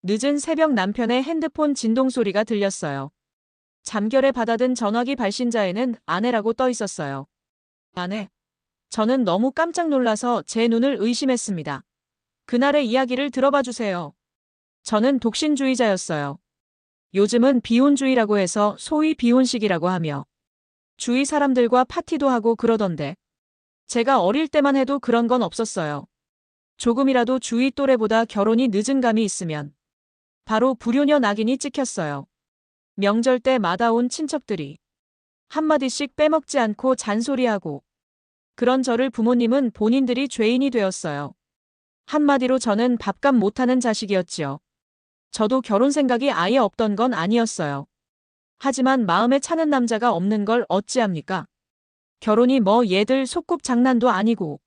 늦은 새벽 남편의 핸드폰 진동 소리가 들렸어요. 잠결에 받아든 전화기 발신자에는 아내라고 떠 있었어요. 아내. 저는 너무 깜짝 놀라서 제 눈을 의심했습니다. 그날의 이야기를 들어봐 주세요. 저는 독신주의자였어요. 요즘은 비혼주의라고 해서 소위 비혼식이라고 하며 주위 사람들과 파티도 하고 그러던데 제가 어릴 때만 해도 그런 건 없었어요. 조금이라도 주위 또래보다 결혼이 늦은 감이 있으면 바로 불효녀 낙인이 찍혔어요. 명절 때마다 온 친척들이 한마디씩 빼먹지 않고 잔소리하고 그런 저를 부모님은 본인들이 죄인이 되었어요. 한마디로 저는 밥값 못하는 자식이었지요. 저도 결혼 생각이 아예 없던 건 아니었어요. 하지만 마음에 차는 남자가 없는 걸 어찌합니까? 결혼이 뭐 얘들 소꿉 장난도 아니고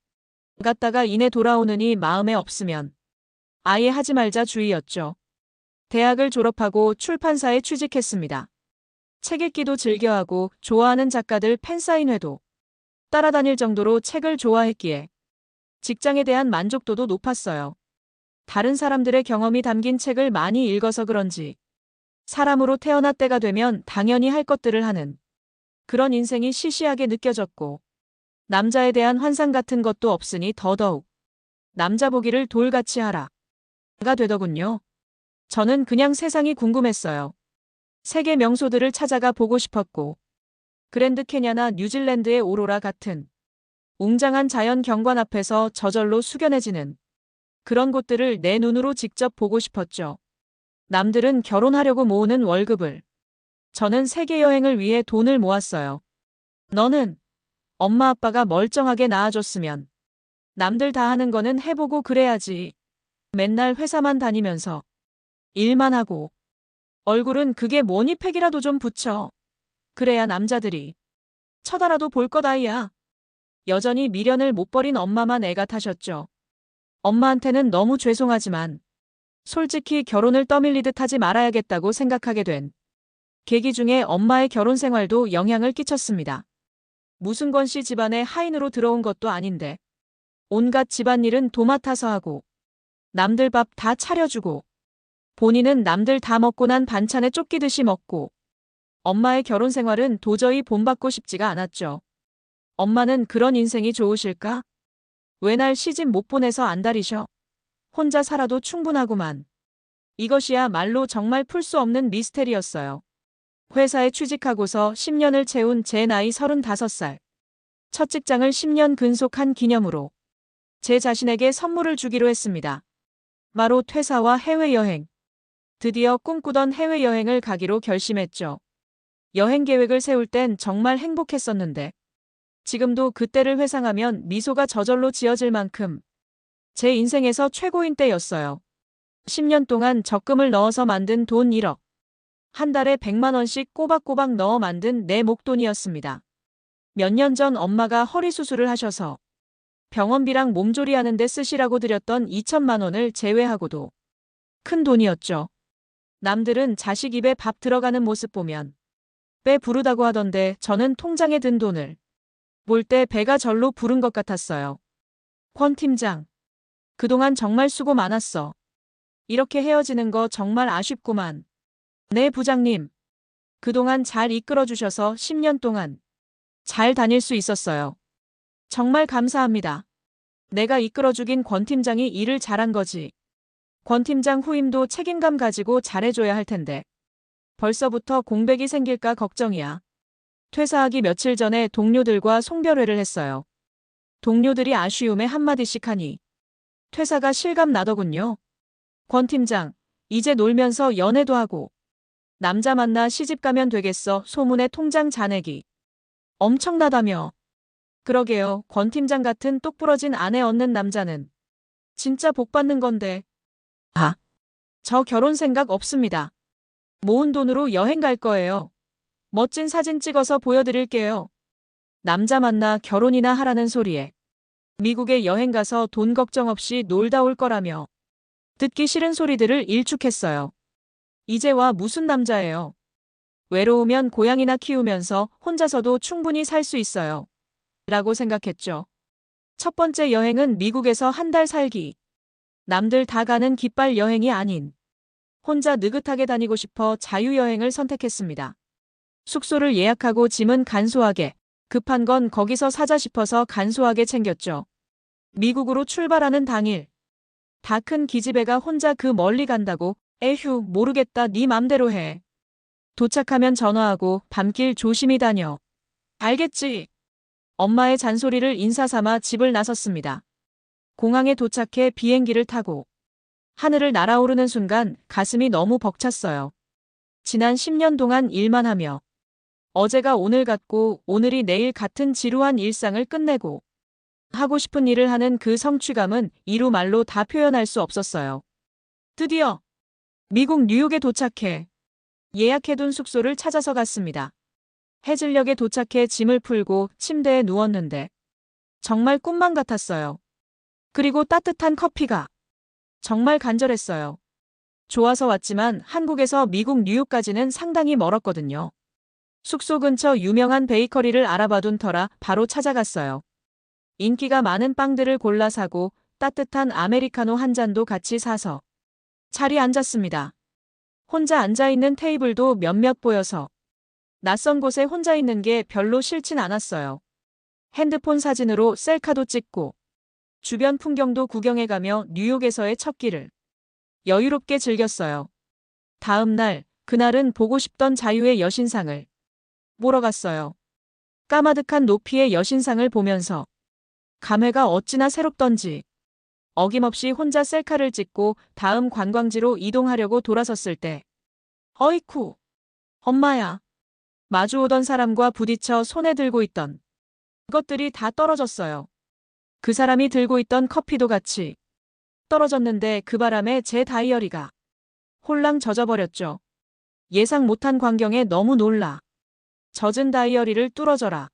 갔다가 이내 돌아오느니 마음에 없으면 아예 하지 말자 주의였죠. 대학을 졸업하고 출판사에 취직했습니다. 책 읽기도 즐겨하고 좋아하는 작가들 팬사인회도 따라다닐 정도로 책을 좋아했기에 직장에 대한 만족도도 높았어요. 다른 사람들의 경험이 담긴 책을 많이 읽어서 그런지 사람으로 태어날 때가 되면 당연히 할 것들을 하는 그런 인생이 시시하게 느껴졌고 남자에 대한 환상 같은 것도 없으니 더더욱 남자 보기를 돌같이 하라가 되더군요. 저는 그냥 세상이 궁금했어요. 세계 명소들을 찾아가 보고 싶었고 그랜드 캐냐나 뉴질랜드의 오로라 같은 웅장한 자연 경관 앞에서 저절로 숙연해지는 그런 곳들을 내 눈으로 직접 보고 싶었죠. 남들은 결혼하려고 모으는 월급을 저는 세계 여행을 위해 돈을 모았어요. 너는 엄마 아빠가 멀쩡하게 낳아줬으면 남들 다 하는 거는 해보고 그래야지. 맨날 회사만 다니면서 일만 하고 얼굴은 그게 뭐니 팩이라도 좀 붙여. 그래야 남자들이 쳐다라도 볼 거다이야. 여전히 미련을 못 버린 엄마만 애가 타셨죠. 엄마한테는 너무 죄송하지만 솔직히 결혼을 떠밀리듯 하지 말아야겠다고 생각하게 된 계기 중에 엄마의 결혼 생활도 영향을 끼쳤습니다. 무승권 씨 집안에 하인으로 들어온 것도 아닌데 온갖 집안일은 도맡아서 하고 남들 밥 다 차려주고 본인은 남들 다 먹고 난 반찬에 쫓기듯이 먹고 엄마의 결혼 생활은 도저히 본받고 싶지가 않았죠. 엄마는 그런 인생이 좋으실까? 왜 날 시집 못 보내서 안달이셔? 혼자 살아도 충분하구만. 이것이야말로 정말 풀 수 없는 미스테리였어요. 회사에 취직하고서 10년을 채운 제 나이 35살. 첫 직장을 10년 근속한 기념으로 제 자신에게 선물을 주기로 했습니다. 바로 퇴사와 해외여행. 드디어 꿈꾸던 해외여행을 가기로 결심했죠. 여행 계획을 세울 땐 정말 행복했었는데 지금도 그때를 회상하면 미소가 저절로 지어질 만큼 제 인생에서 최고인 때였어요. 10년 동안 적금을 넣어서 만든 돈 1억. 한 달에 100만 원씩 꼬박꼬박 넣어 만든 내 목돈이었습니다. 몇 년 전 엄마가 허리 수술을 하셔서 병원비랑 몸조리 하는 데 쓰시라고 드렸던 2천만 원을 제외하고도 큰 돈이었죠. 남들은 자식 입에 밥 들어가는 모습 보면 배 부르다고 하던데 저는 통장에 든 돈을 볼 때 배가 절로 부른 것 같았어요. 권 팀장. 그동안 정말 수고 많았어. 이렇게 헤어지는 거 정말 아쉽구만. 네 부장님. 그동안 잘 이끌어 주셔서 10년 동안 잘 다닐 수 있었어요. 정말 감사합니다. 내가 이끌어 주긴 권 팀장이 일을 잘한 거지. 권 팀장 후임도 책임감 가지고 잘해줘야 할 텐데. 벌써부터 공백이 생길까 걱정이야. 퇴사하기 며칠 전에 동료들과 송별회를 했어요. 동료들이 아쉬움에 한마디씩 하니 퇴사가 실감 나더군요. 권 팀장, 이제 놀면서 연애도 하고 남자 만나 시집 가면 되겠어. 소문에 통장 잔액이 엄청나다며. 그러게요. 권 팀장 같은 똑부러진 아내 얻는 남자는 진짜 복 받는 건데. 아, 저 결혼 생각 없습니다. 모은 돈으로 여행 갈 거예요. 멋진 사진 찍어서 보여드릴게요. 남자 만나 결혼이나 하라는 소리에 미국에 여행 가서 돈 걱정 없이 놀다 올 거라며 듣기 싫은 소리들을 일축했어요. 이제 와 무슨 남자예요. 외로우면 고양이나 키우면서 혼자서도 충분히 살 수 있어요. 라고 생각했죠. 첫 번째 여행은 미국에서 한 달 살기. 남들 다 가는 깃발 여행이 아닌 혼자 느긋하게 다니고 싶어 자유여행을 선택했습니다. 숙소를 예약하고 짐은 간소하게, 급한 건 거기서 사자 싶어서 간소하게 챙겼죠. 미국으로 출발하는 당일. 다 큰 기집애가 혼자 그 멀리 간다고, 에휴, 모르겠다, 네 맘대로 해. 도착하면 전화하고 밤길 조심히 다녀. 알겠지? 엄마의 잔소리를 인사삼아 집을 나섰습니다. 공항에 도착해 비행기를 타고 하늘을 날아오르는 순간 가슴이 너무 벅찼어요. 지난 10년 동안 일만 하며 어제가 오늘 같고 오늘이 내일 같은 지루한 일상을 끝내고 하고 싶은 일을 하는 그 성취감은 이루 말로 다 표현할 수 없었어요. 드디어 미국 뉴욕에 도착해 예약해둔 숙소를 찾아서 갔습니다. 해질녘에 도착해 짐을 풀고 침대에 누웠는데 정말 꿈만 같았어요. 그리고 따뜻한 커피가 정말 간절했어요. 좋아서 왔지만 한국에서 미국 뉴욕까지는 상당히 멀었거든요. 숙소 근처 유명한 베이커리를 알아봐둔 터라 바로 찾아갔어요. 인기가 많은 빵들을 골라 사고 따뜻한 아메리카노 한 잔도 같이 사서 자리에 앉았습니다. 혼자 앉아있는 테이블도 몇몇 보여서 낯선 곳에 혼자 있는 게 별로 싫진 않았어요. 핸드폰 사진으로 셀카도 찍고 주변 풍경도 구경해가며 뉴욕에서의 첫 끼를 여유롭게 즐겼어요. 다음 날, 그날은 보고 싶던 자유의 여신상을 보러 갔어요. 까마득한 높이의 여신상을 보면서 감회가 어찌나 새롭던지 어김없이 혼자 셀카를 찍고 다음 관광지로 이동하려고 돌아섰을 때 어이쿠, 엄마야. 마주오던 사람과 부딪혀 손에 들고 있던 것들이 다 떨어졌어요. 그 사람이 들고 있던 커피도 같이 떨어졌는데 그 바람에 제 다이어리가 홀랑 젖어버렸죠. 예상 못한 광경에 너무 놀라 젖은 다이어리를 뚫어져라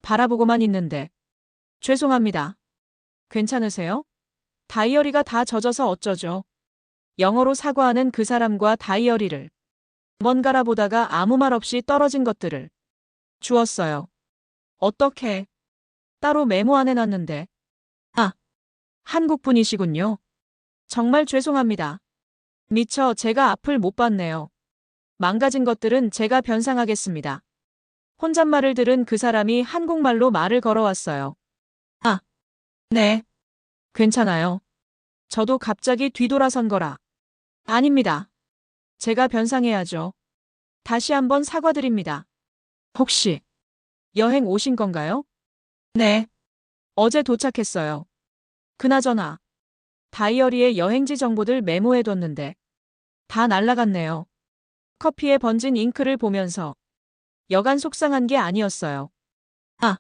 바라보고만 있는데 죄송합니다. 괜찮으세요? 다이어리가 다 젖어서 어쩌죠? 영어로 사과하는 그 사람과 다이어리를 뭔가라 보다가 아무 말 없이 떨어진 것들을 주웠어요. 어떻게? 따로 메모 안 해놨는데. 아, 한국 분이시군요. 정말 죄송합니다. 미처 제가 앞을 못 봤네요. 망가진 것들은 제가 변상하겠습니다. 혼잣말을 들은 그 사람이 한국말로 말을 걸어왔어요. 아, 네. 괜찮아요. 저도 갑자기 뒤돌아선 거라. 아닙니다. 제가 변상해야죠. 다시 한번 사과드립니다. 혹시 여행 오신 건가요? 네. 어제 도착했어요. 그나저나 다이어리에 여행지 정보들 메모해뒀는데 다 날라갔네요. 커피에 번진 잉크를 보면서 여간 속상한 게 아니었어요. 아,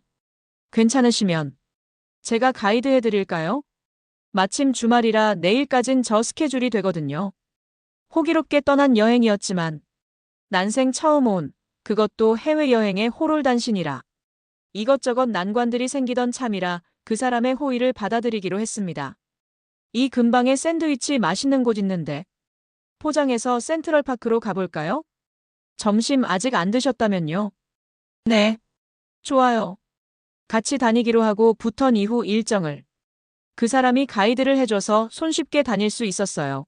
괜찮으시면 제가 가이드 해드릴까요? 마침 주말이라 내일까진 저 스케줄이 되거든요. 호기롭게 떠난 여행이었지만 난생 처음 온 그것도 해외여행의 호롤단신이라 이것저것 난관들이 생기던 참이라 그 사람의 호의를 받아들이기로 했습니다. 이 근방에 샌드위치 맛있는 곳 있는데 포장해서 센트럴파크로 가볼까요? 점심 아직 안 드셨다면요? 네. 좋아요. 같이 다니기로 하고 붙은 이후 일정을 그 사람이 가이드를 해줘서 손쉽게 다닐 수 있었어요.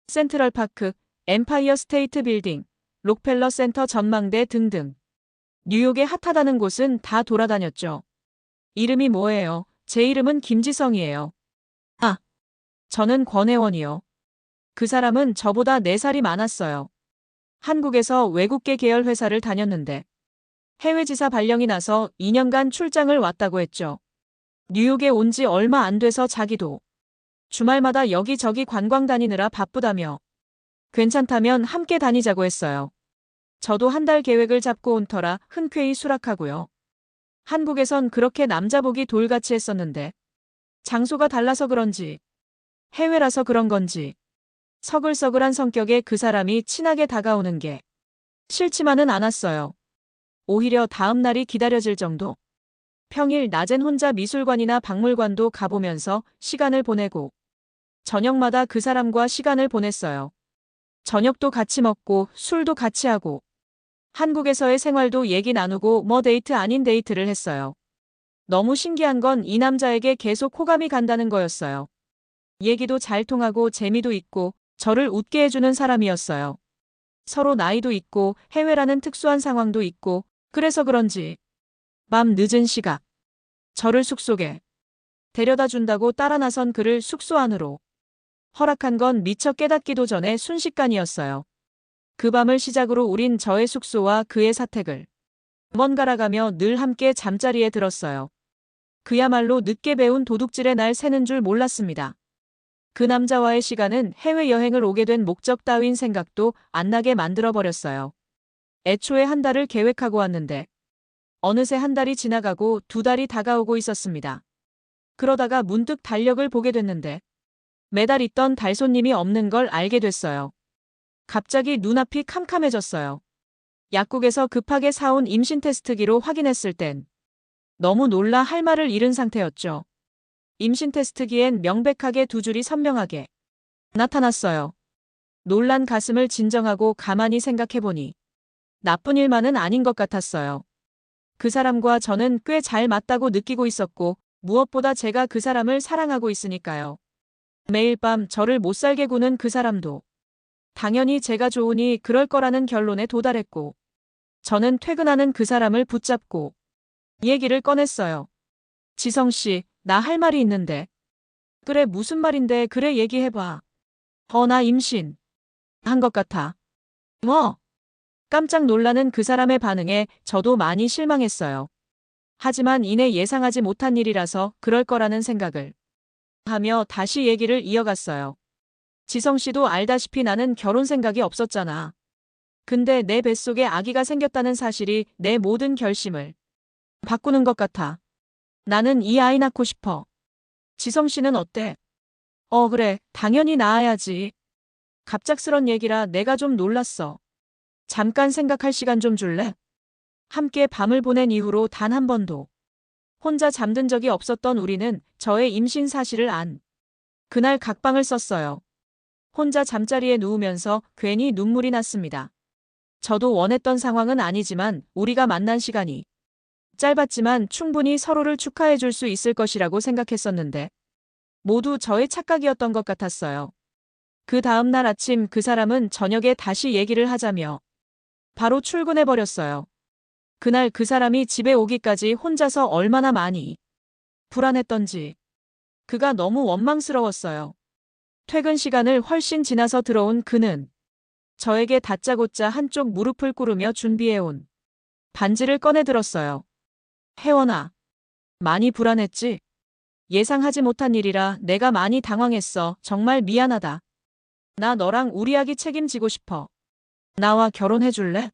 센트럴파크, 엠파이어 스테이트 빌딩, 록펠러 센터 전망대 등등. 뉴욕에 핫하다는 곳은 다 돌아다녔죠. 이름이 뭐예요? 제 이름은 김지성이에요. 아, 저는 권혜원이요. 그 사람은 저보다 4살이 많았어요. 한국에서 외국계 계열 회사를 다녔는데 해외지사 발령이 나서 2년간 출장을 왔다고 했죠. 뉴욕에 온 지 얼마 안 돼서 자기도 주말마다 여기저기 관광 다니느라 바쁘다며 괜찮다면 함께 다니자고 했어요. 저도 한 달 계획을 잡고 온 터라 흔쾌히 수락하고요. 한국에선 그렇게 남자 보기 돌같이 했었는데 장소가 달라서 그런지 해외라서 그런 건지 서글서글한 성격의 그 사람이 친하게 다가오는 게 싫지만은 않았어요. 오히려 다음 날이 기다려질 정도. 평일 낮엔 혼자 미술관이나 박물관도 가보면서 시간을 보내고 저녁마다 그 사람과 시간을 보냈어요. 저녁도 같이 먹고 술도 같이 하고 한국에서의 생활도 얘기 나누고 뭐 데이트 아닌 데이트를 했어요. 너무 신기한 건 이 남자에게 계속 호감이 간다는 거였어요. 얘기도 잘 통하고 재미도 있고 저를 웃게 해주는 사람이었어요. 서로 나이도 있고 해외라는 특수한 상황도 있고 그래서 그런지 밤 늦은 시각 저를 숙소에 데려다 준다고 따라 나선 그를 숙소 안으로 허락한 건 미처 깨닫기도 전에 순식간이었어요. 그 밤을 시작으로 우린 저의 숙소와 그의 사택을 번갈아가며 늘 함께 잠자리에 들었어요. 그야말로 늦게 배운 도둑질의 날 새는 줄 몰랐습니다. 그 남자와의 시간은 해외여행을 오게 된 목적 따윈 생각도 안 나게 만들어버렸어요. 애초에 한 달을 계획하고 왔는데 어느새 한 달이 지나가고 두 달이 다가오고 있었습니다. 그러다가 문득 달력을 보게 됐는데 매달 있던 달 손님이 없는 걸 알게 됐어요. 갑자기 눈앞이 캄캄해졌어요. 약국에서 급하게 사온 임신 테스트기로 확인했을 땐 너무 놀라 할 말을 잃은 상태였죠. 임신 테스트기엔 명백하게 두 줄이 선명하게 나타났어요. 놀란 가슴을 진정하고 가만히 생각해보니 나쁜 일만은 아닌 것 같았어요. 그 사람과 저는 꽤 잘 맞다고 느끼고 있었고 무엇보다 제가 그 사람을 사랑하고 있으니까요. 매일 밤 저를 못살게 구는 그 사람도 당연히 제가 좋으니 그럴 거라는 결론에 도달했고 저는 퇴근하는 그 사람을 붙잡고 얘기를 꺼냈어요. 지성 씨, 나 할 말이 있는데. 그래, 무슨 말인데? 그래, 얘기해봐. 나 임신 한 것 같아. 뭐? 깜짝 놀라는 그 사람의 반응에 저도 많이 실망했어요. 하지만 이내 예상하지 못한 일이라서 그럴 거라는 생각을 하며 다시 얘기를 이어갔어요. 지성 씨도 알다시피 나는 결혼 생각이 없었잖아. 근데 내 뱃속에 아기가 생겼다는 사실이 내 모든 결심을 바꾸는 것 같아. 나는 이 아이 낳고 싶어. 지성 씨는 어때? 그래, 당연히 낳아야지. 갑작스런 얘기라 내가 좀 놀랐어. 잠깐 생각할 시간 좀 줄래? 함께 밤을 보낸 이후로 단 한 번도 혼자 잠든 적이 없었던 우리는 저의 임신 사실을 안 그날 각방을 썼어요. 혼자 잠자리에 누우면서 괜히 눈물이 났습니다. 저도 원했던 상황은 아니지만 우리가 만난 시간이 짧았지만 충분히 서로를 축하해 줄 수 있을 것이라고 생각했었는데 모두 저의 착각이었던 것 같았어요. 그 다음 날 아침 그 사람은 저녁에 다시 얘기를 하자며 바로 출근해 버렸어요. 그날 그 사람이 집에 오기까지 혼자서 얼마나 많이 불안했던지 그가 너무 원망스러웠어요. 퇴근 시간을 훨씬 지나서 들어온 그는 저에게 다짜고짜 한쪽 무릎을 꿇으며 준비해온 반지를 꺼내 들었어요. 혜원아, 많이 불안했지? 예상하지 못한 일이라 내가 많이 당황했어. 정말 미안하다. 나 너랑 우리 아기 책임지고 싶어. 나와 결혼해 줄래?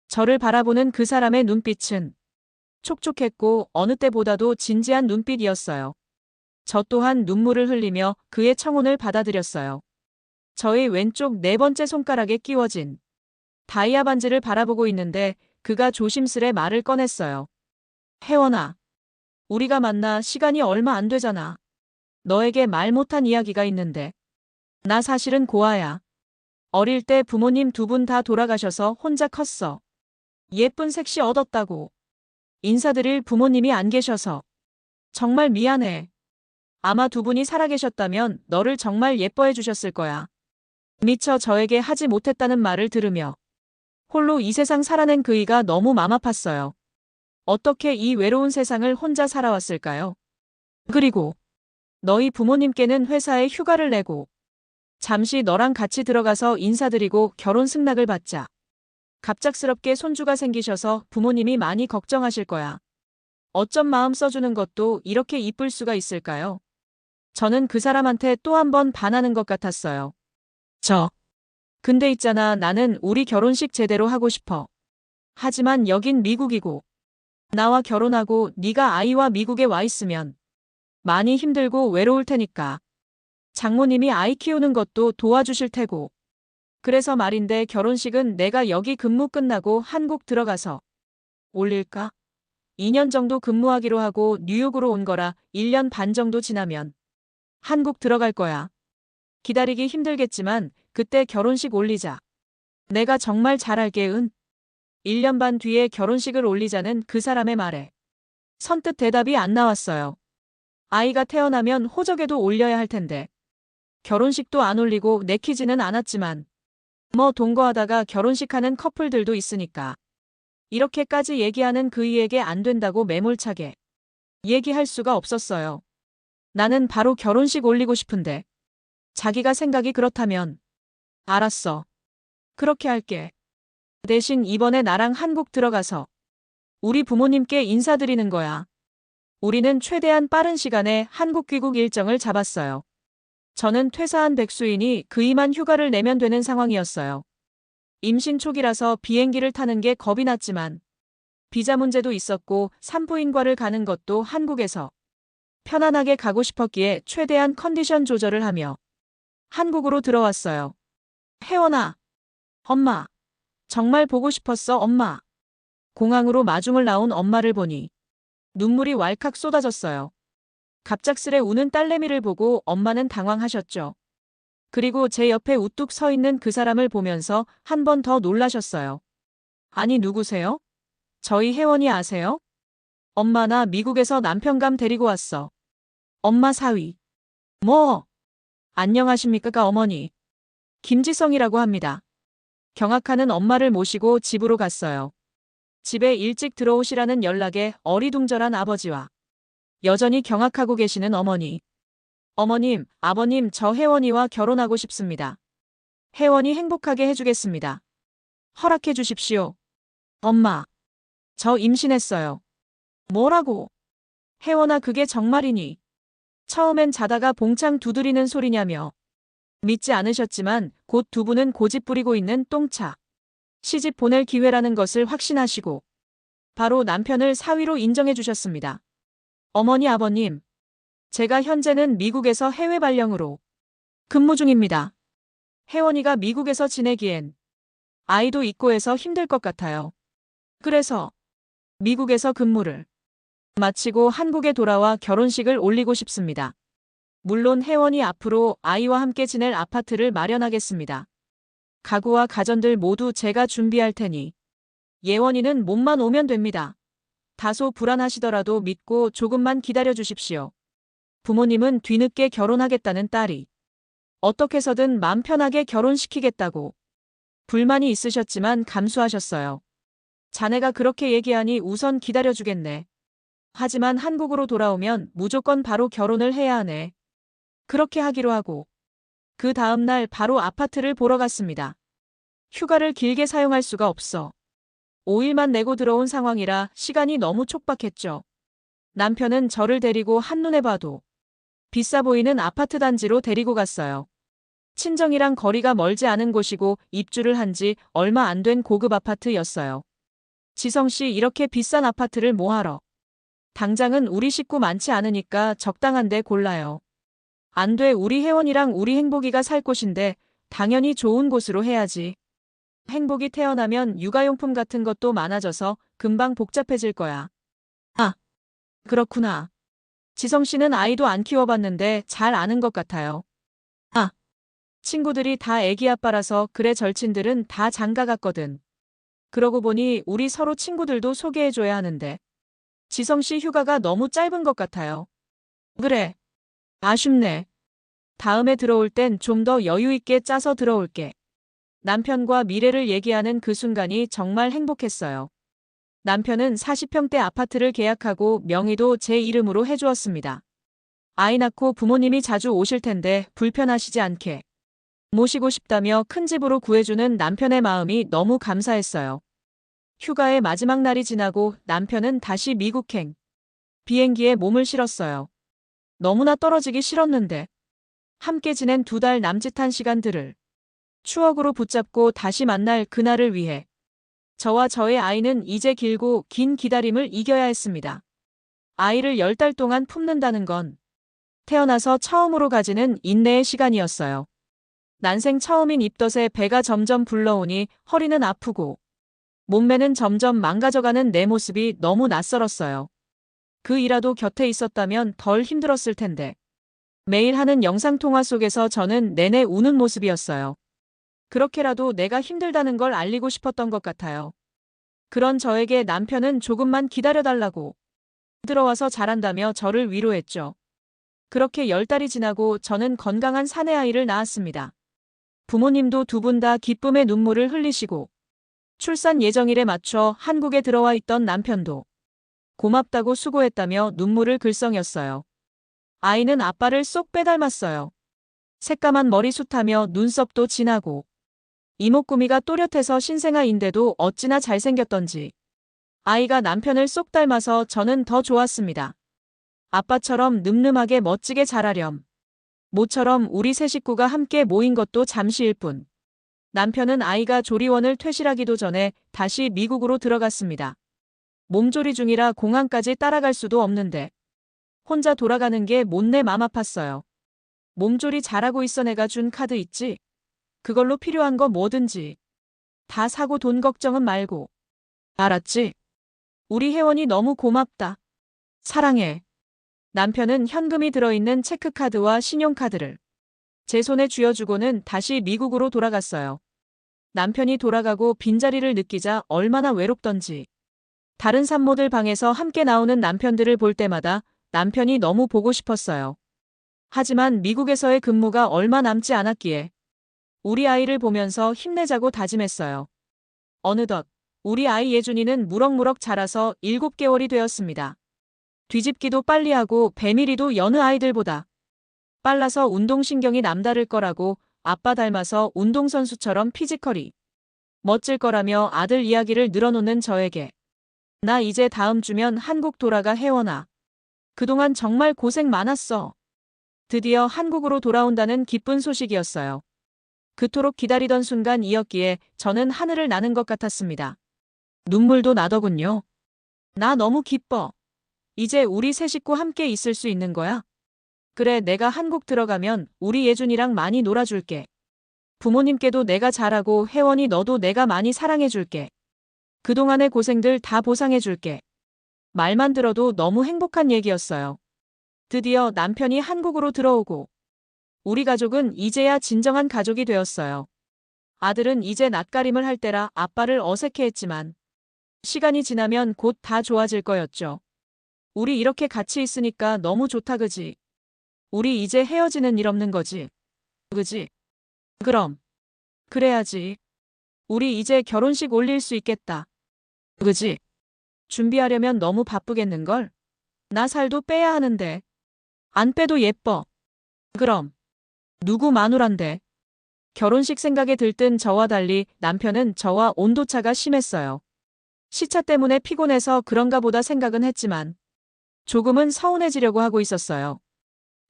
저를 바라보는 그 사람의 눈빛은 촉촉했고 어느 때보다도 진지한 눈빛이었어요. 저 또한 눈물을 흘리며 그의 청혼을 받아들였어요. 저의 왼쪽 네 번째 손가락에 끼워진 다이아 반지를 바라보고 있는데 그가 조심스레 말을 꺼냈어요. 혜원아, 우리가 만나 시간이 얼마 안 되잖아. 너에게 말 못한 이야기가 있는데. 나 사실은 고아야. 어릴 때 부모님 두 분 다 돌아가셔서 혼자 컸어. 예쁜 색시 얻었다고. 인사드릴 부모님이 안 계셔서. 정말 미안해. 아마 두 분이 살아계셨다면 너를 정말 예뻐해 주셨을 거야. 미처 저에게 하지 못했다는 말을 들으며 홀로 이 세상 살아낸 그이가 너무 맘 아팠어요. 어떻게 이 외로운 세상을 혼자 살아왔을까요? 그리고 너희 부모님께는 회사에 휴가를 내고 잠시 너랑 같이 들어가서 인사드리고 결혼 승낙을 받자. 갑작스럽게 손주가 생기셔서 부모님이 많이 걱정하실 거야. 어쩜 마음 써주는 것도 이렇게 이쁠 수가 있을까요? 저는 그 사람한테 또 한 번 반하는 것 같았어요. 근데 있잖아, 나는 우리 결혼식 제대로 하고 싶어. 하지만 여긴 미국이고 나와 결혼하고 네가 아이와 미국에 와 있으면 많이 힘들고 외로울 테니까. 장모님이 아이 키우는 것도 도와주실 테고. 그래서 말인데 결혼식은 내가 여기 근무 끝나고 한국 들어가서 올릴까? 2년 정도 근무하기로 하고 뉴욕으로 온 거라 1년 반 정도 지나면 한국 들어갈 거야. 기다리기 힘들겠지만 그때 결혼식 올리자. 내가 정말 잘할게. 1년 반 뒤에 결혼식을 올리자는 그 사람의 말에 선뜻 대답이 안 나왔어요. 아이가 태어나면 호적에도 올려야 할 텐데. 결혼식도 안 올리고 내키지는 않았지만 뭐 동거하다가 결혼식하는 커플들도 있으니까 이렇게까지 얘기하는 그이에게 안 된다고 매몰차게 얘기할 수가 없었어요. 나는 바로 결혼식 올리고 싶은데 자기가 생각이 그렇다면 알았어. 그렇게 할게. 대신 이번에 나랑 한국 들어가서 우리 부모님께 인사드리는 거야. 우리는 최대한 빠른 시간에 한국 귀국 일정을 잡았어요. 저는 퇴사한 백수이니 그이만 휴가를 내면 되는 상황이었어요. 임신 초기라서 비행기를 타는 게 겁이 났지만 비자 문제도 있었고 산부인과를 가는 것도 한국에서 편안하게 가고 싶었기에 최대한 컨디션 조절을 하며 한국으로 들어왔어요. 혜원아, 엄마, 정말 보고 싶었어, 엄마. 공항으로 마중을 나온 엄마를 보니 눈물이 왈칵 쏟아졌어요. 갑작스레 우는 딸내미를 보고 엄마는 당황하셨죠. 그리고 제 옆에 우뚝 서 있는 그 사람을 보면서 한 번 더 놀라셨어요. 아니, 누구세요? 저희 혜원이 아세요? 엄마, 나 미국에서 남편감 데리고 왔어. 엄마 사위. 뭐? 안녕하십니까, 어머니. 김지성이라고 합니다. 경악하는 엄마를 모시고 집으로 갔어요. 집에 일찍 들어오시라는 연락에 어리둥절한 아버지와 여전히 경악하고 계시는 어머니. 어머님, 아버님, 저 혜원이와 결혼하고 싶습니다. 혜원이 행복하게 해주겠습니다. 허락해 주십시오. 엄마, 저 임신했어요. 뭐라고? 혜원아, 그게 정말이니? 처음엔 자다가 봉창 두드리는 소리냐며 믿지 않으셨지만 곧 두 분은 고집 부리고 있는 똥차. 시집 보낼 기회라는 것을 확신하시고 바로 남편을 사위로 인정해 주셨습니다. 어머니, 아버님, 제가 현재는 미국에서 해외 발령으로 근무 중입니다. 혜원이가 미국에서 지내기엔 아이도 있고 해서 힘들 것 같아요. 그래서 미국에서 근무를 마치고 한국에 돌아와 결혼식을 올리고 싶습니다. 물론 혜원이 앞으로 아이와 함께 지낼 아파트를 마련하겠습니다. 가구와 가전들 모두 제가 준비할 테니 예원이는 몸만 오면 됩니다. 다소 불안하시더라도 믿고 조금만 기다려 주십시오. 부모님은 뒤늦게 결혼하겠다는 딸이 어떻게 해서든 맘 편하게 결혼시키겠다고 불만이 있으셨지만 감수하셨어요. 자네가 그렇게 얘기하니 우선 기다려주겠네. 하지만 한국으로 돌아오면 무조건 바로 결혼을 해야 하네. 그렇게 하기로 하고 그 다음 날 바로 아파트를 보러 갔습니다. 휴가를 길게 사용할 수가 없어 5일만 내고 들어온 상황이라 시간이 너무 촉박했죠. 남편은 저를 데리고 한눈에 봐도 비싸 보이는 아파트 단지로 데리고 갔어요. 친정이랑 거리가 멀지 않은 곳이고 입주를 한 지 얼마 안 된 고급 아파트였어요. 지성씨, 이렇게 비싼 아파트를 뭐하러? 당장은 우리 식구 많지 않으니까 적당한 데 골라요. 안 돼, 우리 혜원이랑 우리 행복이가 살 곳인데 당연히 좋은 곳으로 해야지. 행복이 태어나면 육아용품 같은 것도 많아져서 금방 복잡해질 거야. 아, 그렇구나. 지성씨는 아이도 안 키워봤는데 잘 아는 것 같아요. 아, 친구들이 다 애기 아빠라서 그래, 절친들은 다 장가 갔거든. 그러고 보니 우리 서로 친구들도 소개해줘야 하는데 지성씨 휴가가 너무 짧은 것 같아요. 그래. 아쉽네. 다음에 들어올 땐 좀 더 여유 있게 짜서 들어올게. 남편과 미래를 얘기하는 그 순간이 정말 행복했어요. 남편은 40평대 아파트를 계약하고 명의도 제 이름으로 해주었습니다. 아이 낳고 부모님이 자주 오실 텐데 불편하시지 않게 모시고 싶다며 큰 집으로 구해주는 남편의 마음이 너무 감사했어요. 휴가의 마지막 날이 지나고 남편은 다시 미국행 비행기에 몸을 실었어요. 너무나 떨어지기 싫었는데 함께 지낸 2달 남짓한 시간들을 추억으로 붙잡고 다시 만날 그날을 위해 저와 저의 아이는 이제 길고 긴 기다림을 이겨야 했습니다. 아이를 10달 동안 품는다는 건 태어나서 처음으로 가지는 인내의 시간이었어요. 난생 처음인 입덧에 배가 점점 불러오니 허리는 아프고 몸매는 점점 망가져가는 내 모습이 너무 낯설었어요. 그 이라도 곁에 있었다면 덜 힘들었을 텐데. 매일 하는 영상통화 속에서 저는 내내 우는 모습이었어요. 그렇게라도 내가 힘들다는 걸 알리고 싶었던 것 같아요. 그런 저에게 남편은 조금만 기다려달라고 들어와서 잘한다며 저를 위로했죠. 그렇게 10달이 지나고 저는 건강한 사내 아이를 낳았습니다. 부모님도 두 분 다 기쁨의 눈물을 흘리시고 출산 예정일에 맞춰 한국에 들어와 있던 남편도 고맙다고 수고했다며 눈물을 글썽였어요. 아이는 아빠를 쏙 빼닮았어요. 새까만 머리숱하며 눈썹도 진하고 이목구미가 또렷해서 신생아인데도 어찌나 잘생겼던지 아이가 남편을 쏙 닮아서 저는 더 좋았습니다. 아빠처럼 늠름하게 멋지게 자라렴. 모처럼 우리 세 식구가 함께 모인 것도 잠시일 뿐. 남편은 아이가 조리원을 퇴실하기도 전에 다시 미국으로 들어갔습니다. 몸조리 중이라 공항까지 따라갈 수도 없는데 혼자 돌아가는 게 못내 맘 아팠어요. 몸조리 잘하고 있어 내가 준 카드 있지? 그걸로 필요한 거 뭐든지 다 사고 돈 걱정은 말고. 알았지? 우리 혜원이 너무 고맙다. 사랑해. 남편은 현금이 들어있는 체크카드와 신용카드를 제 손에 쥐어주고는 다시 미국으로 돌아갔어요. 남편이 돌아가고 빈자리를 느끼자 얼마나 외롭던지. 다른 산모들 방에서 함께 나오는 남편들을 볼 때마다 남편이 너무 보고 싶었어요. 하지만 미국에서의 근무가 얼마 남지 않았기에 우리 아이를 보면서 힘내자고 다짐했어요. 어느덧 우리 아이 예준이는 무럭무럭 자라서 7개월이 되었습니다. 뒤집기도 빨리 하고 배밀이도 여느 아이들보다 빨라서 운동신경이 남다를 거라고 아빠 닮아서 운동선수처럼 피지컬이 멋질 거라며 아들 이야기를 늘어놓는 저에게 나 이제 다음 주면 한국 돌아가 혜원아. 그동안 정말 고생 많았어. 드디어 한국으로 돌아온다는 기쁜 소식이었어요. 그토록 기다리던 순간이었기에 저는 하늘을 나는 것 같았습니다. 눈물도 나더군요. 나 너무 기뻐. 이제 우리 세 식구 함께 있을 수 있는 거야? 그래, 내가 한국 들어가면 우리 예준이랑 많이 놀아줄게. 부모님께도 내가 잘하고 혜원이 너도 내가 많이 사랑해줄게. 그동안의 고생들 다 보상해줄게. 말만 들어도 너무 행복한 얘기였어요. 드디어 남편이 한국으로 들어오고 우리 가족은 이제야 진정한 가족이 되었어요. 아들은 이제 낯가림을 할 때라 아빠를 어색해했지만 시간이 지나면 곧 다 좋아질 거였죠. 우리 이렇게 같이 있으니까 너무 좋다 그지? 우리 이제 헤어지는 일 없는 거지? 그지? 그럼. 그래야지. 우리 이제 결혼식 올릴 수 있겠다. 그지? 준비하려면 너무 바쁘겠는걸? 나 살도 빼야 하는데. 안 빼도 예뻐. 그럼. 누구 마누란데? 결혼식 생각에 들뜬 저와 달리 남편은 저와 온도차가 심했어요. 시차 때문에 피곤해서 그런가 보다 생각은 했지만 조금은 서운해지려고 하고 있었어요.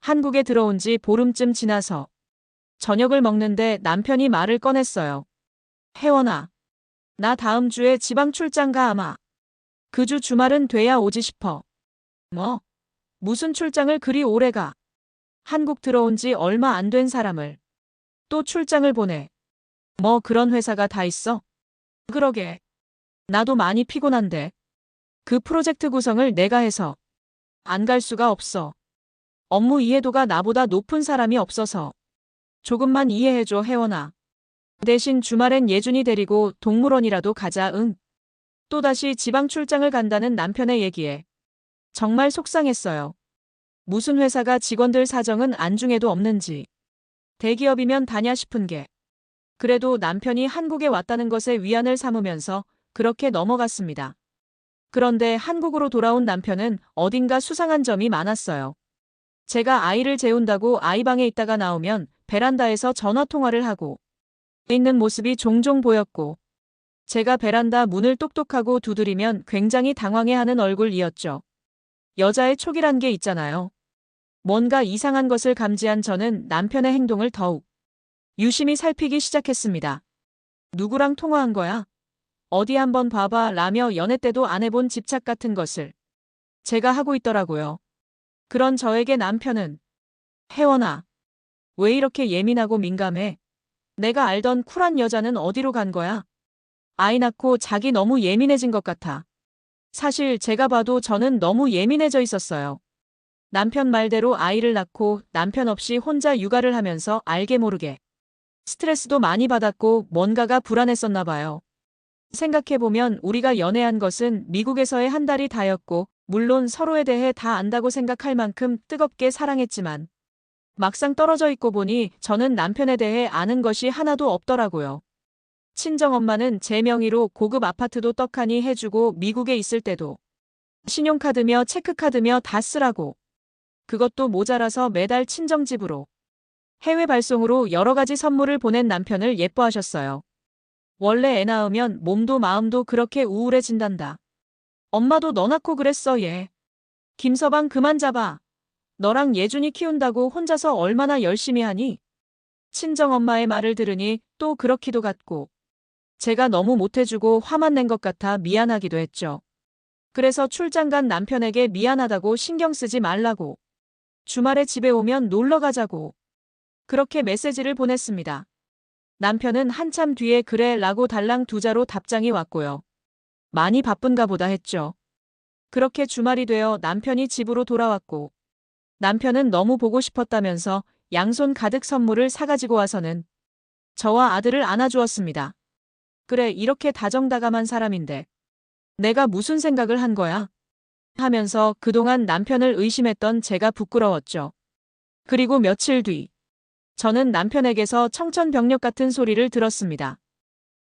한국에 들어온 지 보름쯤 지나서 저녁을 먹는데 남편이 말을 꺼냈어요. 혜원아, 나 다음 주에 지방 출장 가 아마. 그 주 주말은 돼야 오지 싶어. 뭐? 무슨 출장을 그리 오래 가? 한국 들어온 지 얼마 안 된 사람을 또 출장을 보내. 뭐 그런 회사가 다 있어? 그러게. 나도 많이 피곤한데. 그 프로젝트 구성을 내가 해서 안 갈 수가 없어. 업무 이해도가 나보다 높은 사람이 없어서. 조금만 이해해줘 혜원아. 대신 주말엔 예준이 데리고 동물원이라도 가자 응. 또다시 지방 출장을 간다는 남편의 얘기에 정말 속상했어요. 무슨 회사가 직원들 사정은 안중에도 없는지. 대기업이면 다냐 싶은 게. 그래도 남편이 한국에 왔다는 것에 위안을 삼으면서 그렇게 넘어갔습니다. 그런데 한국으로 돌아온 남편은 어딘가 수상한 점이 많았어요. 제가 아이를 재운다고 아이방에 있다가 나오면 베란다에서 전화통화를 하고 있는 모습이 종종 보였고 제가 베란다 문을 똑똑하고 두드리면 굉장히 당황해하는 얼굴이었죠. 여자의 촉이란 게 있잖아요. 뭔가 이상한 것을 감지한 저는 남편의 행동을 더욱 유심히 살피기 시작했습니다. 누구랑 통화한 거야? 어디 한번 봐봐 라며 연애 때도 안 해본 집착 같은 것을 제가 하고 있더라고요. 그런 저에게 남편은 혜원아, 왜 이렇게 예민하고 민감해? 내가 알던 쿨한 여자는 어디로 간 거야? 아이 낳고 자기 너무 예민해진 것 같아. 사실 제가 봐도 저는 너무 예민해져 있었어요. 남편 말대로 아이를 낳고 남편 없이 혼자 육아를 하면서 알게 모르게 스트레스도 많이 받았고 뭔가가 불안했었나 봐요. 생각해보면 우리가 연애한 것은 미국에서의 한 달이 다였고 물론 서로에 대해 다 안다고 생각할 만큼 뜨겁게 사랑했지만 막상 떨어져 있고 보니 저는 남편에 대해 아는 것이 하나도 없더라고요. 친정엄마는 제 명의로 고급 아파트도 떡하니 해주고 미국에 있을 때도 신용카드며 체크카드며 다 쓰라고. 그것도 모자라서 매달 친정집으로 해외 발송으로 여러 가지 선물을 보낸 남편을 예뻐하셨어요. 원래 애 낳으면 몸도 마음도 그렇게 우울해진단다. 엄마도 너 낳고 그랬어 얘. 김서방 그만 잡아. 너랑 예준이 키운다고 혼자서 얼마나 열심히 하니? 친정엄마의 말을 들으니 또 그렇기도 같고 제가 너무 못해주고 화만 낸 것 같아 미안하기도 했죠. 그래서 출장 간 남편에게 미안하다고 신경 쓰지 말라고. 주말에 집에 오면 놀러 가자고. 그렇게 메시지를 보냈습니다. 남편은 한참 뒤에 그래 라고 달랑 두 자로 답장이 왔고요. 많이 바쁜가 보다 했죠. 그렇게 주말이 되어 남편이 집으로 돌아왔고 남편은 너무 보고 싶었다면서 양손 가득 선물을 사가지고 와서는 저와 아들을 안아주었습니다. 그래 이렇게 다정다감한 사람인데 내가 무슨 생각을 한 거야? 하면서 그동안 남편을 의심했던 제가 부끄러웠죠. 그리고 며칠 뒤 저는 남편에게서 청천벽력 같은 소리를 들었습니다.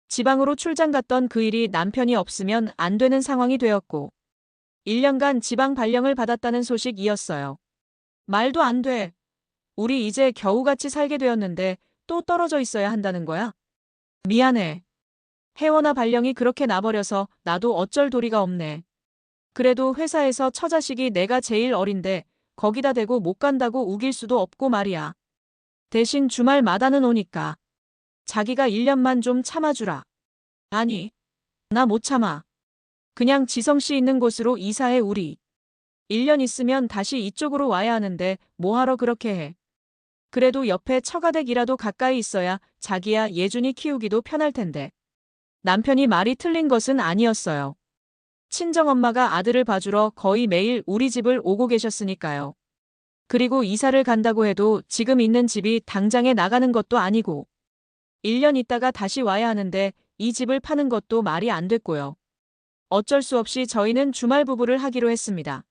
지방으로 출장 갔던 그 일이 남편이 없으면 안 되는 상황이 되었고 1년간 지방 발령을 받았다는 소식이었어요. 말도 안 돼. 우리 이제 겨우 같이 살게 되었는데 또 떨어져 있어야 한다는 거야? 미안해. 혜원아 발령이 그렇게 나버려서 나도 어쩔 도리가 없네. 그래도 회사에서 처자식이 내가 제일 어린데 거기다 대고 못 간다고 우길 수도 없고 말이야. 대신 주말마다는 오니까 자기가 1년만 좀 참아주라. 아니, 나 못 참아. 그냥 지성씨 있는 곳으로 이사해 우리. 1년 있으면 다시 이쪽으로 와야 하는데 뭐하러 그렇게 해. 그래도 옆에 처가댁이라도 가까이 있어야 자기야 예준이 키우기도 편할 텐데. 남편이 말이 틀린 것은 아니었어요. 친정엄마가 아들을 봐주러 거의 매일 우리 집을 오고 계셨으니까요. 그리고 이사를 간다고 해도 지금 있는 집이 당장에 나가는 것도 아니고 1년 있다가 다시 와야 하는데 이 집을 파는 것도 말이 안 됐고요. 어쩔 수 없이 저희는 주말 부부를 하기로 했습니다.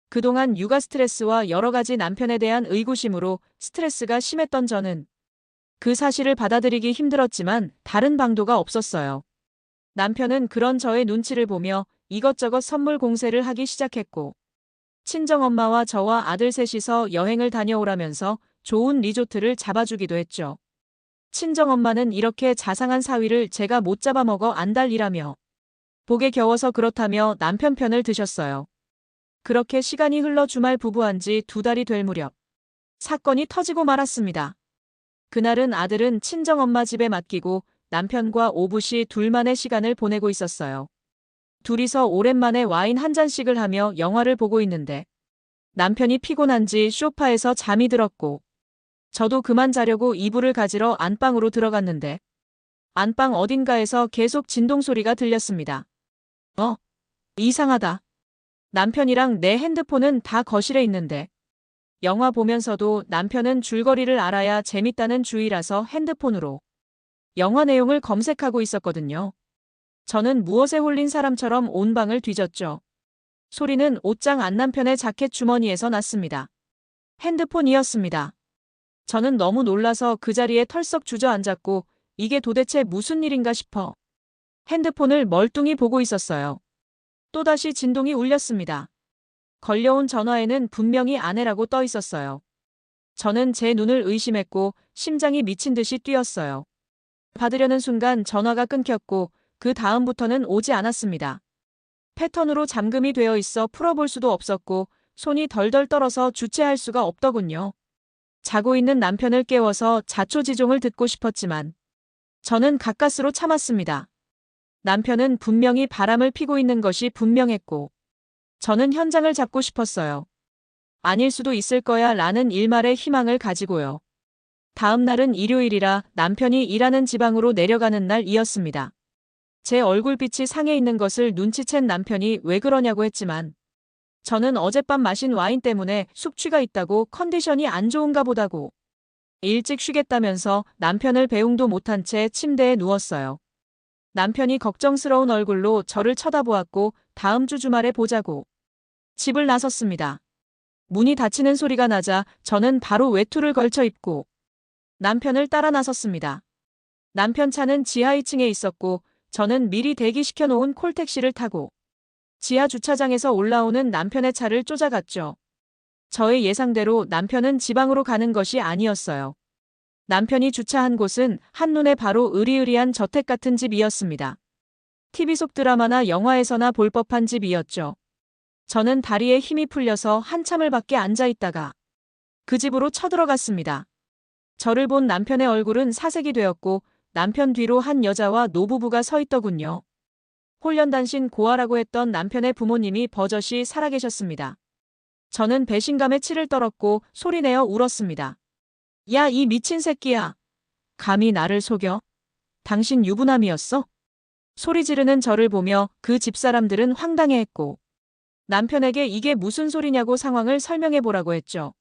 그동안 육아 스트레스와 여러 가지 남편에 대한 의구심으로 스트레스가 심했던 저는 그 사실을 받아들이기 힘들었지만 다른 방도가 없었어요. 남편은 그런 저의 눈치를 보며 이것저것 선물 공세를 하기 시작했고 친정엄마와 저와 아들 셋이서 여행을 다녀오라면서 좋은 리조트를 잡아주기도 했죠. 친정엄마는 이렇게 자상한 사위를 제가 못 잡아먹어 안달이라며 복에 겨워서 그렇다며 남편 편을 드셨어요. 그렇게 시간이 흘러 주말 부부한 지 2달이 될 무렵 사건이 터지고 말았습니다. 그날은 아들은 친정엄마 집에 맡기고 남편과 오붓이 둘만의 시간을 보내고 있었어요. 둘이서 오랜만에 와인 한 잔씩을 하며 영화를 보고 있는데 남편이 피곤한지 소파에서 잠이 들었고 저도 그만 자려고 이불을 가지러 안방으로 들어갔는데 안방 어딘가에서 계속 진동 소리가 들렸습니다. 이상하다. 남편이랑 내 핸드폰은 다 거실에 있는데 영화 보면서도 남편은 줄거리를 알아야 재밌다는 주의라서 핸드폰으로 영화 내용을 검색하고 있었거든요. 저는 무엇에 홀린 사람처럼 온 방을 뒤졌죠. 소리는 옷장 안 남편의 자켓 주머니에서 났습니다. 핸드폰이었습니다. 저는 너무 놀라서 그 자리에 털썩 주저앉았고 이게 도대체 무슨 일인가 싶어 핸드폰을 멀뚱히 보고 있었어요. 또다시 진동이 울렸습니다. 걸려온 전화에는 분명히 아내라고 떠 있었어요. 저는 제 눈을 의심했고 심장이 미친 듯이 뛰었어요. 받으려는 순간 전화가 끊겼고 그 다음부터는 오지 않았습니다. 패턴으로 잠금이 되어 있어 풀어볼 수도 없었고 손이 덜덜 떨어서 주체할 수가 없더군요. 자고 있는 남편을 깨워서 자초지종을 듣고 싶었지만 저는 가까스로 참았습니다. 남편은 분명히 바람을 피고 있는 것이 분명했고 저는 현장을 잡고 싶었어요. 아닐 수도 있을 거야 라는 일말의 희망을 가지고요. 다음 날은 일요일이라 남편이 일하는 지방으로 내려가는 날이었습니다. 제 얼굴빛이 상해 있는 것을 눈치챈 남편이 왜 그러냐고 했지만 저는 어젯밤 마신 와인 때문에 숙취가 있다고 컨디션이 안 좋은가 보다고 일찍 쉬겠다면서 남편을 배웅도 못한 채 침대에 누웠어요. 남편이 걱정스러운 얼굴로 저를 쳐다보았고 다음 주 주말에 보자고 집을 나섰습니다. 문이 닫히는 소리가 나자 저는 바로 외투를 걸쳐 입고 남편을 따라 나섰습니다. 남편 차는 지하 2층에 있었고 저는 미리 대기시켜 놓은 콜택시를 타고 지하 주차장에서 올라오는 남편의 차를 쫓아갔죠. 저의 예상대로 남편은 지방으로 가는 것이 아니었어요. 남편이 주차한 곳은 한눈에 바로 으리으리한 저택 같은 집이었습니다. TV 속 드라마나 영화에서나 볼 법한 집이었죠. 저는 다리에 힘이 풀려서 한참을 밖에 앉아 있다가 그 집으로 쳐들어갔습니다. 저를 본 남편의 얼굴은 사색이 되었고 남편 뒤로 한 여자와 노부부가 서 있더군요. 홀연단신 고아라고 했던 남편의 부모님이 버젓이 살아계셨습니다. 저는 배신감에 치를 떨었고 소리내어 울었습니다. 야, 이 미친 새끼야. 감히 나를 속여? 당신 유부남이었어? 소리 지르는 저를 보며 그 집사람들은 황당해했고 남편에게 이게 무슨 소리냐고 상황을 설명해 보라고 했죠.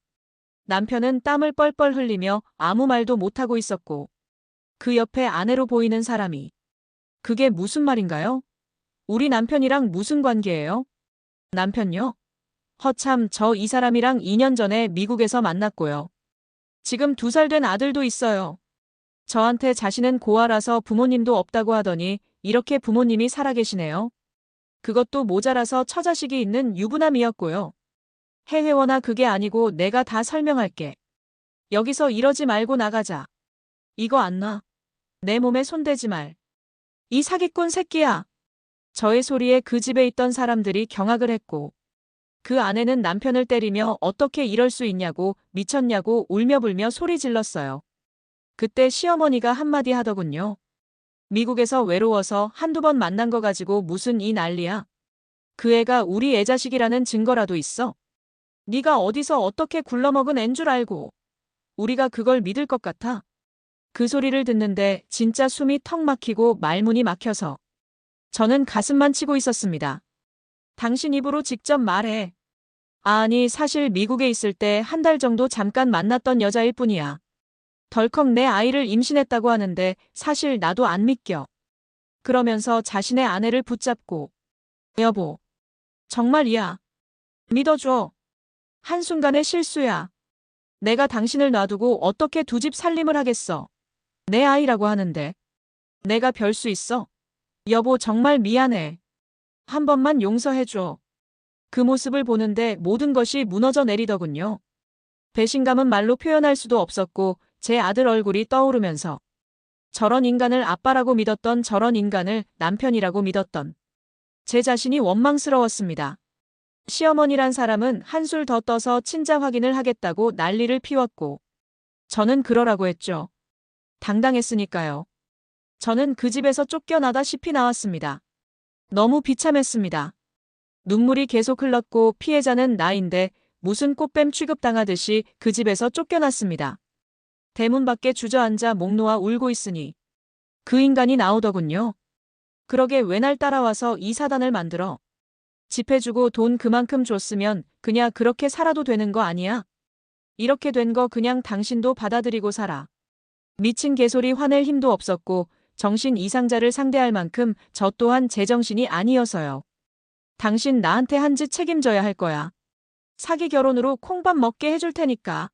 남편은 땀을 뻘뻘 흘리며 아무 말도 못하고 있었고 그 옆에 아내로 보이는 사람이 그게 무슨 말인가요? 우리 남편이랑 무슨 관계예요? 남편요? 허참, 저 이 사람이랑 2년 전에 미국에서 만났고요. 지금 2살 된 아들도 있어요. 저한테 자신은 고아라서 부모님도 없다고 하더니 이렇게 부모님이 살아계시네요. 그것도 모자라서 처자식이 있는 유부남이었고요. 해회원아, 그게 아니고 내가 다 설명할게. 여기서 이러지 말고 나가자. 이거 안 놔. 내 몸에 손대지 말. 이 사기꾼 새끼야. 저의 소리에 그 집에 있던 사람들이 경악을 했고 그 아내는 남편을 때리며 어떻게 이럴 수 있냐고 미쳤냐고 울며불며 소리 질렀어요. 그때 시어머니가 한마디 하더군요. 미국에서 외로워서 한두 번 만난 거 가지고 무슨 이 난리야. 그 애가 우리 애 자식이라는 증거라도 있어. 네가 어디서 어떻게 굴러먹은 앤 줄 알고 우리가 그걸 믿을 것 같아. 그 소리를 듣는데 진짜 숨이 턱 막히고 말문이 막혀서 저는 가슴만 치고 있었습니다. 당신 입으로 직접 말해. 아니, 사실 미국에 있을 때 한 달 정도 잠깐 만났던 여자일 뿐이야. 덜컥 내 아이를 임신했다고 하는데 사실 나도 안 믿겨. 그러면서 자신의 아내를 붙잡고 여보, 정말이야. 믿어줘. 한순간의 실수야. 내가 당신을 놔두고 어떻게 두 집 살림을 하겠어. 내 아이라고 하는데. 내가 별 수 있어? 여보, 정말 미안해. 한 번만 용서해줘. 그 모습을 보는데 모든 것이 무너져 내리더군요. 배신감은 말로 표현할 수도 없었고 제 아들 얼굴이 떠오르면서 저런 인간을 아빠라고 믿었던 저런 인간을 남편이라고 믿었던 제 자신이 원망스러웠습니다. 시어머니란 사람은 한술 더 떠서 친자 확인을 하겠다고 난리를 피웠고 저는 그러라고 했죠. 당당했으니까요. 저는 그 집에서 쫓겨나다시피 나왔습니다. 너무 비참했습니다. 눈물이 계속 흘렀고 피해자는 나인데 무슨 꽃뱀 취급당하듯이 그 집에서 쫓겨났습니다. 대문 밖에 주저앉아 목 놓아 울고 있으니 그 인간이 나오더군요. 그러게 왜 날 따라와서 이 사단을 만들어. 집해주고 돈 그만큼 줬으면 그냥 그렇게 살아도 되는 거 아니야? 이렇게 된 거 그냥 당신도 받아들이고 살아. 미친 개소리 화낼 힘도 없었고 정신 이상자를 상대할 만큼 저 또한 제정신이 아니어서요. 당신 나한테 한 짓 책임져야 할 거야. 사기 결혼으로 콩밥 먹게 해줄 테니까.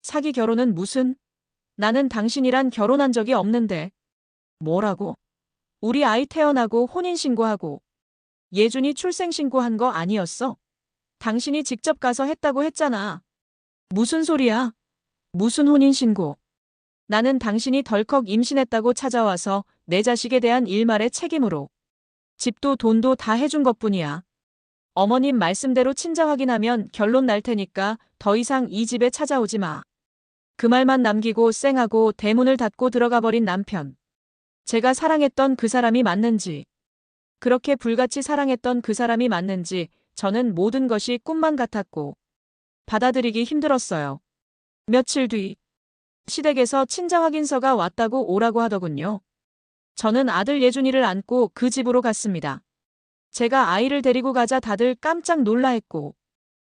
사기 결혼은 무슨? 나는 당신이란 결혼한 적이 없는데. 뭐라고? 우리 아이 태어나고 혼인신고하고 예준이 출생신고한 거 아니었어? 당신이 직접 가서 했다고 했잖아. 무슨 소리야? 무슨 혼인신고? 나는 당신이 덜컥 임신했다고 찾아와서 내 자식에 대한 일말의 책임으로 집도 돈도 다 해준 것뿐이야. 어머님 말씀대로 친자 확인하면 결론 날 테니까 더 이상 이 집에 찾아오지 마. 그 말만 남기고 쌩하고 대문을 닫고 들어가 버린 남편. 제가 사랑했던 그 사람이 맞는지, 그렇게 불같이 사랑했던 그 사람이 맞는지 저는 모든 것이 꿈만 같았고 받아들이기 힘들었어요. 며칠 뒤 시댁에서 친자 확인서가 왔다고 오라고 하더군요. 저는 아들 예준이를 안고 그 집으로 갔습니다. 제가 아이를 데리고 가자 다들 깜짝 놀라했고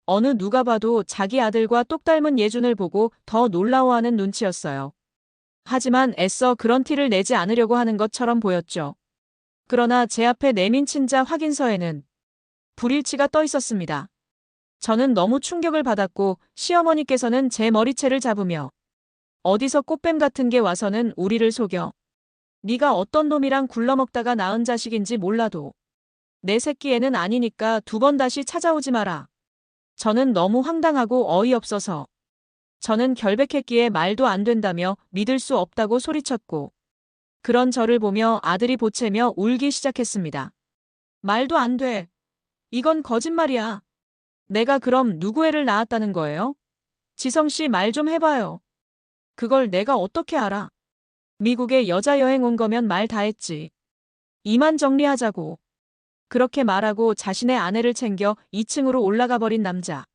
어느 누가 봐도 자기 아들과 똑 닮은 예준을 보고 더 놀라워하는 눈치였어요. 하지만 애써 그런 티를 내지 않으려고 하는 것처럼 보였죠. 그러나 제 앞에 내민 친자 확인서에는 불일치가 떠 있었습니다. 저는 너무 충격을 받았고 시어머니께서는 제 머리채를 잡으며 어디서 꽃뱀 같은 게 와서는 우리를 속여. 네가 어떤 놈이랑 굴러먹다가 낳은 자식인지 몰라도 내 새끼 애는 아니니까 두 번 다시 찾아오지 마라. 저는 너무 황당하고 어이없어서 저는 결백했기에 말도 안 된다며 믿을 수 없다고 소리쳤고 그런 저를 보며 아들이 보채며 울기 시작했습니다. 말도 안 돼. 이건 거짓말이야. 내가 그럼 누구 애를 낳았다는 거예요? 지성 씨 말 좀 해봐요. 그걸 내가 어떻게 알아? 미국에 여자 여행 온 거면 말 다 했지. 이만 정리하자고. 그렇게 말하고 자신의 아내를 챙겨 2층으로 올라가 버린 남자.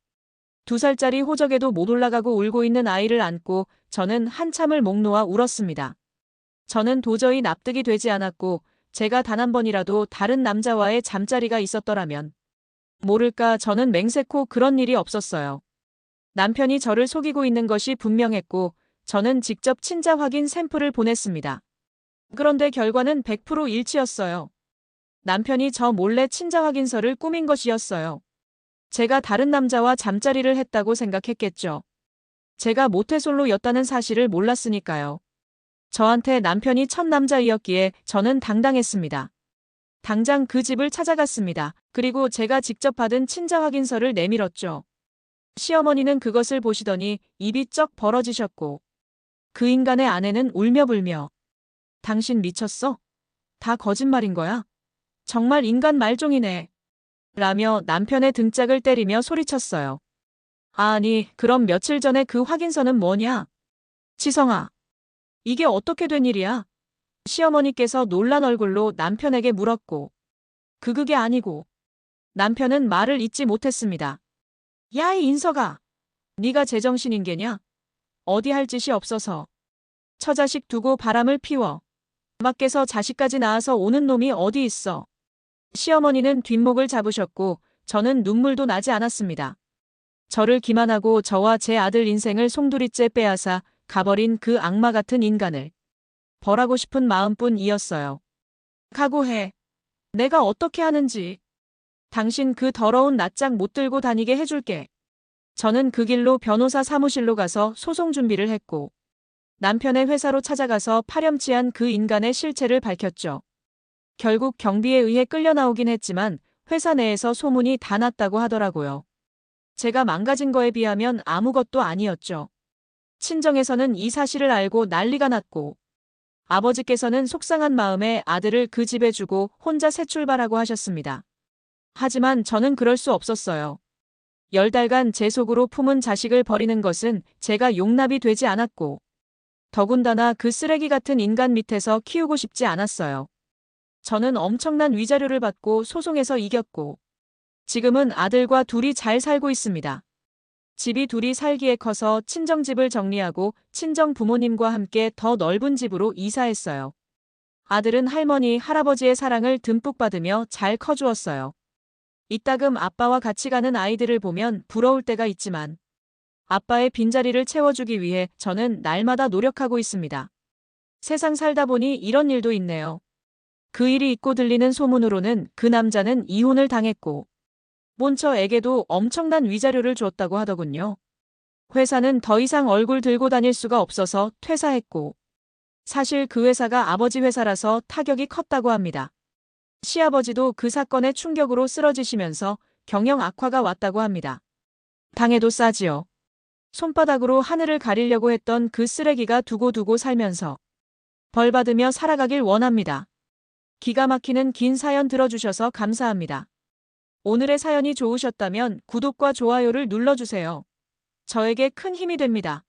2살짜리 호적에도 못 올라가고 울고 있는 아이를 안고 저는 한참을 목 놓아 울었습니다. 저는 도저히 납득이 되지 않았고 제가 단 한 번이라도 다른 남자와의 잠자리가 있었더라면 모를까 저는 맹세코 그런 일이 없었어요. 남편이 저를 속이고 있는 것이 분명했고 저는 직접 친자 확인 샘플을 보냈습니다. 그런데 결과는 100% 일치였어요. 남편이 저 몰래 친자 확인서를 꾸민 것이었어요. 제가 다른 남자와 잠자리를 했다고 생각했겠죠. 제가 모태솔로였다는 사실을 몰랐으니까요. 저한테 남편이 첫 남자이었기에 저는 당당했습니다. 당장 그 집을 찾아갔습니다. 그리고 제가 직접 받은 친자 확인서를 내밀었죠. 시어머니는 그것을 보시더니 입이 쩍 벌어지셨고 그 인간의 아내는 울며 불며 당신 미쳤어? 다 거짓말인 거야? 정말 인간 말종이네. 라며 남편의 등짝을 때리며 소리쳤어요. 아니, 그럼 며칠 전에 그 확인서는 뭐냐? 지성아, 이게 어떻게 된 일이야? 시어머니께서 놀란 얼굴로 남편에게 물었고 그게 아니고 남편은 말을 잇지 못했습니다. 야, 이 인서가! 네가 제정신인 게냐? 어디 할 짓이 없어서 처자식 두고 바람을 피워. 밖에서 자식까지 낳아서 오는 놈이 어디 있어. 시어머니는 뒷목을 잡으셨고 저는 눈물도 나지 않았습니다. 저를 기만하고 저와 제 아들 인생을 송두리째 빼앗아 가버린 그 악마 같은 인간을 벌하고 싶은 마음뿐이었어요. 각오해. 내가 어떻게 하는지. 당신 그 더러운 낯짝 못 들고 다니게 해줄게. 저는 그 길로 변호사 사무실로 가서 소송 준비를 했고 남편의 회사로 찾아가서 파렴치한 그 인간의 실체를 밝혔죠. 결국 경비에 의해 끌려 나오긴 했지만 회사 내에서 소문이 다 났다고 하더라고요. 제가 망가진 거에 비하면 아무것도 아니었죠. 친정에서는 이 사실을 알고 난리가 났고 아버지께서는 속상한 마음에 아들을 그 집에 주고 혼자 새 출발하고 하셨습니다. 하지만 저는 그럴 수 없었어요. 10달간 제 속으로 품은 자식을 버리는 것은 제가 용납이 되지 않았고 더군다나 그 쓰레기 같은 인간 밑에서 키우고 싶지 않았어요. 저는 엄청난 위자료를 받고 소송에서 이겼고 지금은 아들과 둘이 잘 살고 있습니다. 집이 둘이 살기에 커서 친정집을 정리하고 친정 부모님과 함께 더 넓은 집으로 이사했어요. 아들은 할머니, 할아버지의 사랑을 듬뿍 받으며 잘 커주었어요. 이따금 아빠와 같이 가는 아이들을 보면 부러울 때가 있지만 아빠의 빈자리를 채워주기 위해 저는 날마다 노력하고 있습니다. 세상 살다 보니 이런 일도 있네요. 그 일이 있고 들리는 소문으로는 그 남자는 이혼을 당했고 본처에게도 엄청난 위자료를 줬다고 하더군요. 회사는 더 이상 얼굴 들고 다닐 수가 없어서 퇴사했고 사실 그 회사가 아버지 회사라서 타격이 컸다고 합니다. 시아버지도 그 사건의 충격으로 쓰러지시면서 경영 악화가 왔다고 합니다. 당해도 싸지요. 손바닥으로 하늘을 가리려고 했던 그 쓰레기가 두고두고 살면서 벌 받으며 살아가길 원합니다. 기가 막히는 긴 사연 들어주셔서 감사합니다. 오늘의 사연이 좋으셨다면 구독과 좋아요를 눌러주세요. 저에게 큰 힘이 됩니다.